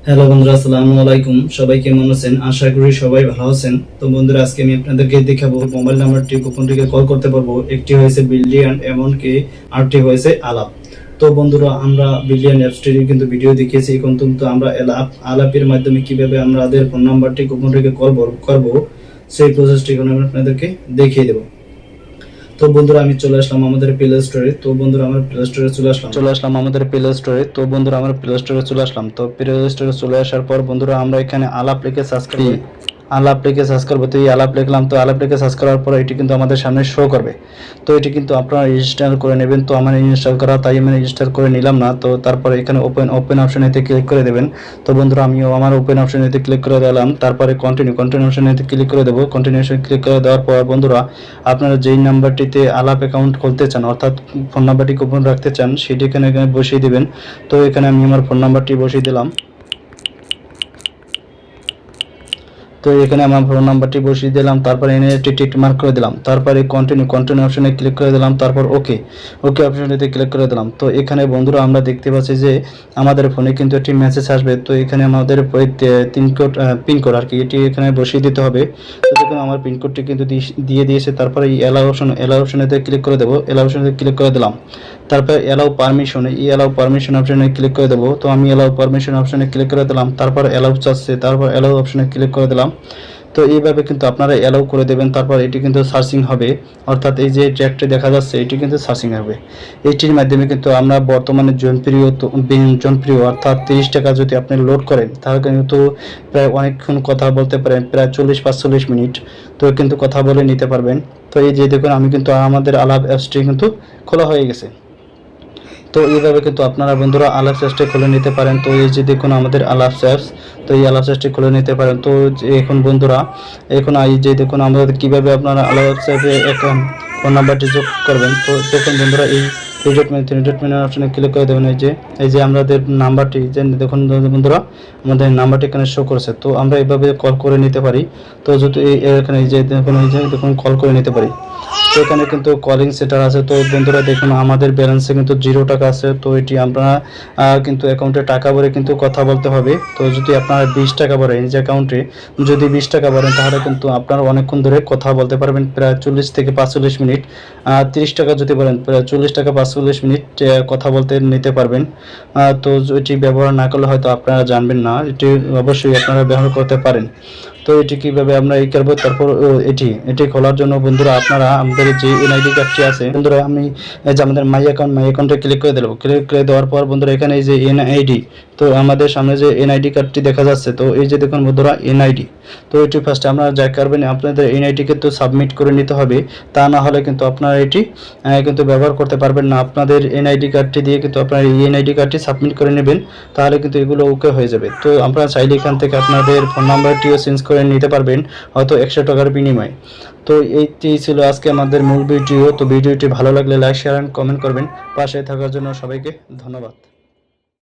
Hello বন্ধুরা, আসসালামু আলাইকুম। সবাই কেমন আছেন? আশা করি সবাই ভালো আছেন। তো বন্ধুরা, আজকে আমি আপনাদেরকে দেখাবো মোবাইল নাম্বারটি গোপন রেখে কল করতে পারবো। একটি হয়েছে বিলিয়ন, এমনকি আরেকটি হয়েছে আলাপ। তো বন্ধুরা, আমরা বিলিয়ন অ্যাপসটির কিন্তু ভিডিও দেখিয়েছি। এখন কিন্তু আমরা আলাপের মাধ্যমে কিভাবে আমাদের ফোন নাম্বারটি গোপন রেখে কল করবো সেই প্রসেসটি এখন আমি আপনাদেরকে দেখিয়ে দেবো। তো বন্ধুরা, আমি চলে আসলাম আমাদের প্লে স্টোরে। তো বন্ধুরা, আমার প্লে স্টোরে চলে আসলাম আমাদের প্লে স্টোরে। তো বন্ধুরা, আমার প্লে স্টোরে চলে আসলাম। তো প্লে স্টোরে চলে আসার পর বন্ধুরা, আমরা এখানে আলাপ লিখে সার্চ করব। আলাপ লিখে সার্চ করবো। তো এই আলাপ লিখলাম। তো আলাপ লিখে সার্চ করার পর এটি কিন্তু আমাদের সামনে শো করবে। তো এটি কিন্তু আপনারা ইনস্টল করে নেবেন। তো আমার ইনস্টল করা, তাই আমি ইনস্টল করে নিলাম না। তো তারপরে এখানে ওপেন অপশনেতে ক্লিক করে দেবেন। তো বন্ধুরা, আমিও আমার ওপেন অপশনেতে ক্লিক করে দিলাম। তারপরে কন্টিনিউ অপশনেতে ক্লিক করে দেবো। কন্টিনিউশন ক্লিক করে দেওয়ার পর বন্ধুরা, আপনারা যেই নাম্বারটিতে আলাপ অ্যাকাউন্ট খুলতে চান, অর্থাৎ ফোন নাম্বারটি গোপন রাখতে চান, সেটি এখানে বসিয়ে দিবেন। তো এখানে আমি আমার ফোন নাম্বারটি বসিয়ে দিলাম। তো এখানে আমার ফোন নাম্বারটি বসিয়ে দিলাম। তারপর এনে টিক মার্ক করে দিলাম। তারপরে কন্টিনিউ অপশনে ক্লিক করে দিলাম। তারপর ওকে অপশনটিতে ক্লিক করে দিলাম। তো এখানে বন্ধুরা, আমরা দেখতে পাচ্ছি যে আমাদের ফোনে কিন্তু একটি মেসেজ আসবে। তো এখানে আমাদের পিনকোড আর কি, এটি এখানে বসিয়ে দিতে হবে। তো দেখুন, আমার পিনকোডটি কিন্তু দিয়ে দিয়েছে। তারপরে এই এলাও অপশনেতে ক্লিক করে দেবো। এলাও অপশনে ক্লিক করে দিলাম। তারপর এলাও পারমিশন অপশনে ক্লিক করে দেবো। তো আমি এলাও পারমিশন অপশনে ক্লিক করে দিলাম। তারপর এলাও চাচ্ছে, তারপর এলাও অপশনে ক্লিক করে দিলাম। তো এইভাবে কিন্তু আপনারা এলাও করে দেবেন। তারপর এটি কিন্তু সার্চিং হবে, অর্থাৎ এই যে ট্র্যাকটি দেখা যাচ্ছে এটি কিন্তু সার্চিং হবে। এইটির মাধ্যমে কিন্তু আমরা বর্তমানে জনপ্রিয় অর্থাৎ 30 টাকা যদি আপনি লোড করেন, তাহলে কিন্তু প্রায় অনেকক্ষণ কথা বলতে পারেন, প্রায় 40-45 মিনিট তো কিন্তু কথা বলে নিতে পারবেন। তো এই যে দেখুন, আমি কিন্তু আমাদের আলাপ অ্যাপসটি কিন্তু খোলা হয়ে গেছে। তো এইভাবে কিন্তু আপনারা বন্ধুরা আলাপ অ্যাপসটি খুলে নিতে পারেন। তো এই যে দেখুন আমাদের আলাপ অ্যাপস, তো এই আলাপ অ্যাপসটি খুলে নিতে পারেন। তো এখন বন্ধুরা, এখন এই যে দেখুন আমাদের কিভাবে আপনারা আলাপ অ্যাপসে একটা ফোন নাম্বারটি যোগ করবেন। তো দেখুন বন্ধুরা, এই রিডাইরেক্ট অপশনে ক্লিক করে দেবেন। এই যে আমাদের নাম্বারটি, যে দেখুন বন্ধুরা, আমাদের নাম্বারটি এখানে শো করেছে। তো আমরা এইভাবে কল করে নিতে পারি। তো যদি এখানে এই যে দেখুন কল করে নিতে পারি। তো এখানে কিন্তু কলিং সেটার আছে। তো বন্ধুরা দেখুন, আমাদের ব্যালেন্সে কিন্তু 0 টাকা আছে। তো এটি আপনারা কিন্তু অ্যাকাউন্টে টাকা ভরে কিন্তু কথা বলতে হবে। তো যদি আপনারা 20 টাকা ভরেন, এই যে অ্যাকাউন্টে যদি 20 টাকা ভরেন, তাহলে কিন্তু আপনারা অনেকক্ষণ ধরে কথা বলতে পারবেন, প্রায় 40 থেকে 45 মিনিট। 30 টাকা যদি বলেন, প্রায় 40 টাকা 45 মিনিট কথা বলতে নিতে পারবেন। তো এটি ব্যবহার না করলে হয়তো আপনারা জানবেন না, এটি অবশ্যই আপনারা ব্যবহার করতে পারেন। তো এটি কিভাবে আমরা এই করবো, তারপর এটি খোলার জন্য বন্ধুরা, আপনারা আমাদের যে এনআইডি কার্ডটি আছে বন্ধুরা, আমি যে আমাদের মাই অ্যাকাউন্টে ক্লিক করে দেবো। ক্লিক করে দেওয়ার পর বন্ধুরা, এখানে এই যে এনআইডি, তো আমাদের সামনে যে এনআইডি কার্ডটি দেখা যাচ্ছে, তো এই যে দেখুন বন্ধুরা এনআইডি। তো এটি ফার্স্টে আমরা যা করবেন, আপনাদের এনআইডিকে তো সাবমিট করে নিতে হবে। তা না হলে কিন্তু আপনারা এটি কিন্তু ব্যবহার করতে পারবেন না। আপনাদের এনআইডি কার্ডটি দিয়ে কিন্তু আপনারা এই এনআইডি কার্ডটি সাবমিট করে নেবেন, তাহলে কিন্তু এগুলো ওকে হয়ে যাবে। তো আপনারা চাইলে এখান থেকে আপনাদের ফোন নাম্বারটিও চেঞ্জ করে নিতে পারবেন, হয়তো 100 টাকার বিনিময়ে। তো এইটি ছিল আজকে আমাদের মূল ভিডিও। তো ভিডিওটি ভালো লাগলে লাইক, শেয়ার এন্ড কমেন্ট করবেন। পাশে থাকার জন্য সবাইকে ধন্যবাদ।